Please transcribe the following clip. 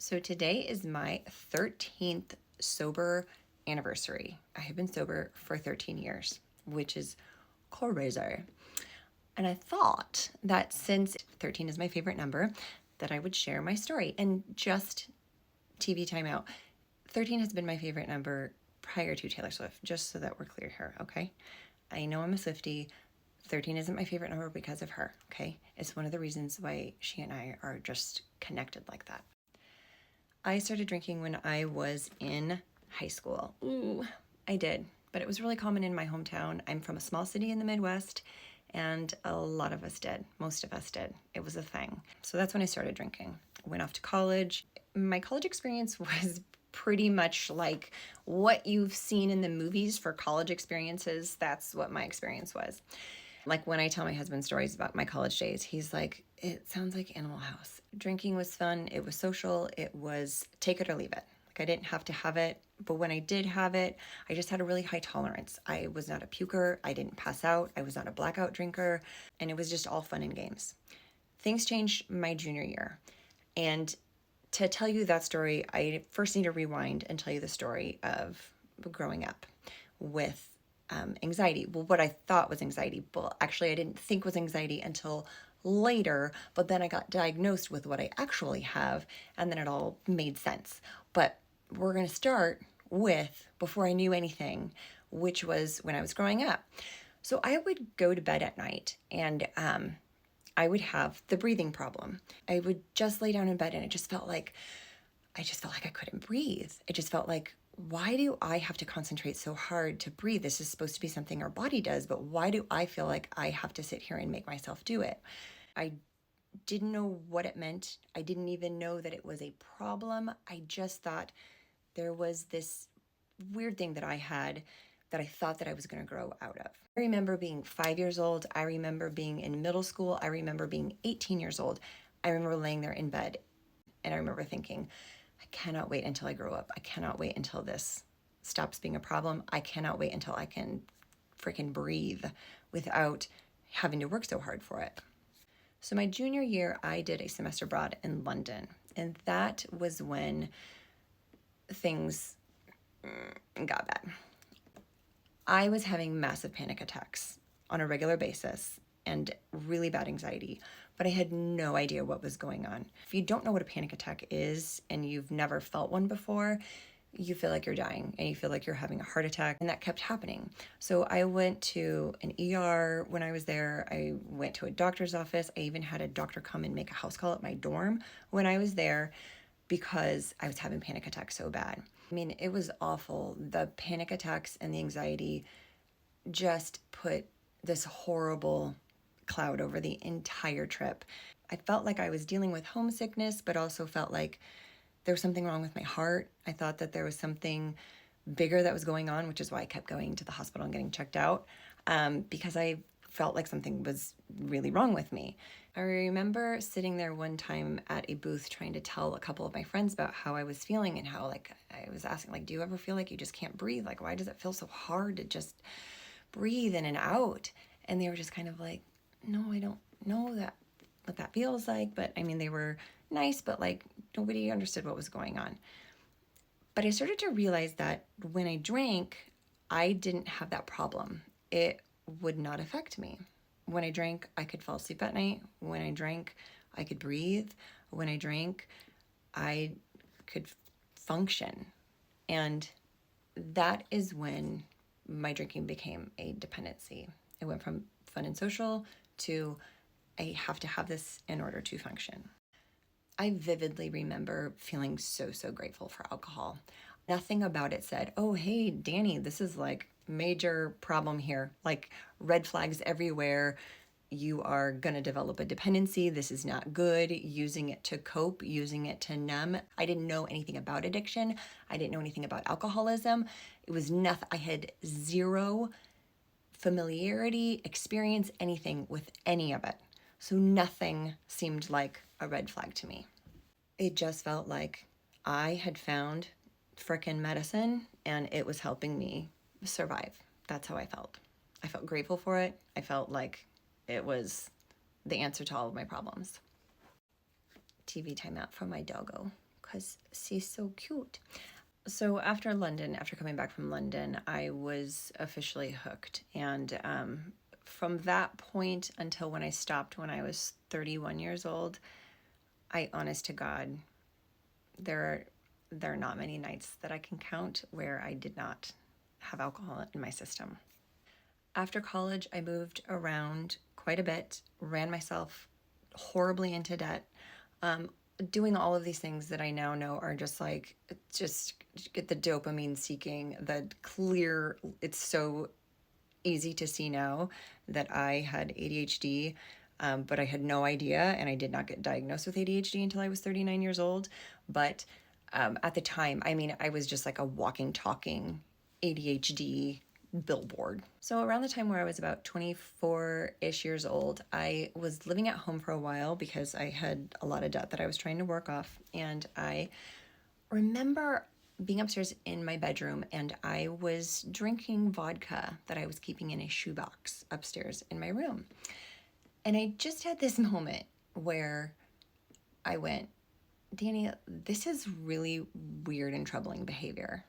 So today is my 13th sober anniversary. I have been sober for 13 years, which is crazy. And I thought that since 13 is my favorite number, that I would share my story. And just TV timeout, 13 has been my favorite number prior to Taylor Swift, just so that we're clear here, okay? I know I'm a Swiftie. 13 isn't my favorite number because of her, okay? It's one of the reasons why she and I are just connected like that. I started drinking when I was in high school. Ooh, I did, but it was really common in my hometown. I'm from a small city in the Midwest, and a lot of us did. Most of us did. It was a thing. So that's when I started drinking. Went off to college. My college experience was pretty much like what you've seen in the movies for college experiences. That's what my experience was. Like when I tell my husband stories about my college days, he's like, it sounds like Animal House. Drinking was fun. It was social. It was take it or leave it. Like I didn't have to have it, but when I did have it, I just had a really high tolerance. I was not a puker. I didn't pass out. I was not a blackout drinker. And it was just all fun and games. Things changed my junior year. And to tell you that story, I first need to rewind and tell you the story of growing up with anxiety. Well, what I thought was anxiety, but actually I didn't think was anxiety until later, but then I got diagnosed with what I actually have, and then it all made sense. But we're going to start with before I knew anything, which was when I was growing up. So I would go to bed at night and I would have the breathing problem. I would just lay down in bed and it just felt like I couldn't breathe. It just felt like, why do I have to concentrate so hard to breathe? This is supposed to be something our body does, but why do I feel like I have to sit here and make myself do it? I didn't know what it meant. I didn't even know that it was a problem. I just thought there was this weird thing that I had that I thought that I was going to grow out of. I remember being 5 years old. I remember being in middle school. I remember being 18 years old. I remember laying there in bed and I remember thinking, I cannot wait until I grow up. I cannot wait until this stops being a problem. I cannot wait until I can freaking breathe without having to work so hard for it. So my junior year, I did a semester abroad in London. And that was when things got bad. I was having massive panic attacks on a regular basis and really bad anxiety, but I had no idea what was going on. If you don't know what a panic attack is and you've never felt one before, you feel like you're dying and you feel like you're having a heart attack, and that kept happening. So I went to an ER when I was there. I went to a doctor's office. I even had a doctor come and make a house call at my dorm when I was there because I was having panic attacks so bad. I mean, it was awful. The panic attacks and the anxiety just put this horrible cloud over the entire trip. I felt like I was dealing with homesickness, but also felt like there was something wrong with my heart. I thought that there was something bigger that was going on, which is why I kept going to the hospital and getting checked out, because I felt like something was really wrong with me. I remember sitting there one time at a booth trying to tell a couple of my friends about how I was feeling and how, like, I was asking, like, do you ever feel like you just can't breathe? Like, why does it feel so hard to just breathe in and out? And they were just kind of like, no, I don't know what that feels like. But I mean, they were nice, but like nobody understood what was going on. But I started to realize that when I drank, I didn't have that problem. It would not affect me. When I drank, I could fall asleep at night. When I drank, I could breathe. When I drank, I could function. And that is when my drinking became a dependency. It went from fun and social to I have to have this in order to function. I vividly remember feeling so grateful for alcohol. Nothing about it said, oh, hey, Danny, this is like major problem here, like red flags everywhere. You are going to develop a dependency. This is not good. Using it to cope, using it to numb. I didn't know anything about addiction. I didn't know anything about alcoholism. It was nothing. I had zero familiarity, experience, anything with any of it. So nothing seemed like a red flag to me. It just felt like I had found frickin' medicine and it was helping me survive. That's how I felt. I felt grateful for it. I felt like it was the answer to all of my problems. TV timeout from my doggo. because she's so cute. So after London, after coming back from London, I was officially hooked. And from that point until when I stopped when I was 31 years old, I, honest to God, there are not many nights that I can count where I did not have alcohol in my system. After college, I moved around quite a bit, ran myself horribly into debt, doing all of these things that I now know are just like, just get the dopamine seeking, the clear, it's so easy to see now that I had ADHD, but I had no idea, and I did not get diagnosed with ADHD until I was 39 years old. But at the time, I mean, I was just like a walking, talking ADHD billboard. So around the time where I was about 24-ish years old, I was living at home for a while because I had a lot of debt that I was trying to work off. And I remember being upstairs in my bedroom, and I was drinking vodka that I was keeping in a shoebox upstairs in my room. And I just had this moment where I went, Danny, this is really weird and troubling behavior.